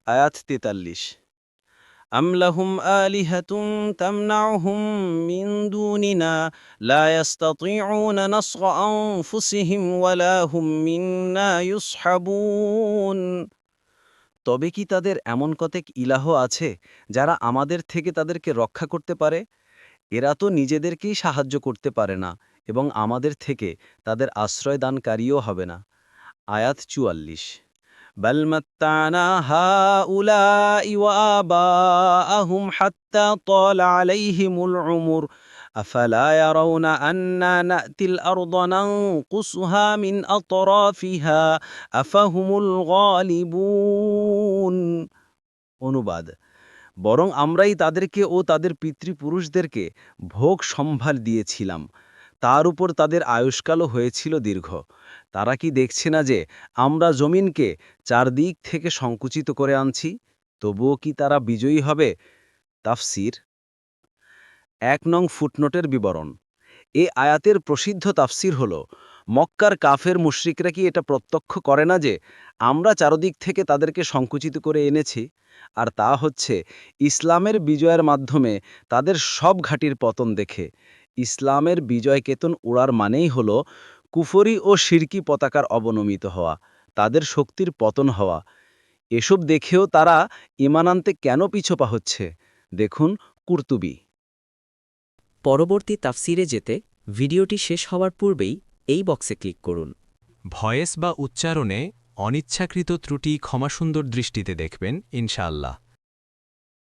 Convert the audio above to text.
আয়াত ৪৩। أم لهم آلهة تمنعهم من دوننا لا يستطيعون نصر أنفسهم ولا هم منا يصحبون। তবে কি তাদের এমন কতক ইলাহ আছে যারা আমাদের থেকে তাদেরকে রক্ষা করতে পারে? এরা তো নিজেদেরকেই সাহায্য করতে পারে না এবং আমাদের থেকে তাদের আশ্রয়দানকারীও হবে না। আয়াত ৪৪। بل متعنا هؤلاء وآباءهم حتى طال عليهم العمر أفلا يرون أنا نأتي الأرض ننقصها من أطرافها أفهم الغالبون। অনুবাদ: বরং আমরাই তাদেরকে ও তাদের পিতৃপুরুষদেরকে ভোগ সম্ভার দিয়েছিলাম, তার উপর তাদের আয়ুষ্কালও হয়েছিল দীর্ঘ। তারা কি দেখছে না যে আমরা জমিনকে চারদিক থেকে সংকুচিত করে আনছি? তবুও কি তারা বিজয়ী হবে? তাফসির ১ নং ফুটনোটের বিবরণ। এ আয়াতের প্রসিদ্ধ তাফসির হল, মক্কার কাফের মুশরিকরা কি এটা প্রত্যক্ষ করে না যে আমরা চারদিক থেকে তাদেরকে সংকুচিত করে এনেছি, আর তা হচ্ছে ইসলামের বিজয়ের মাধ্যমে তাদের সব ঘাঁটির পতন দেখে। ইসলামের বিজয়কেতন উড়ার মানেই হল কুফরি ও শিরকি পতাকার অবনমিত হওয়া, তাদের শক্তির পতন হওয়া। এসব দেখেও তারা ঈমান আনতে কেন পিছপা হচ্ছে? দেখুন কুরতুবী। পরবর্তী তাফসিরে যেতে ভিডিওটি শেষ হওয়ার পূর্বেই এই বক্সে ক্লিক করুন। ভয়েস বা উচ্চারণে অনিচ্ছাকৃত ত্রুটি ক্ষমাসুন্দর দৃষ্টিতে দেখবেন ইনশাআল্লাহ।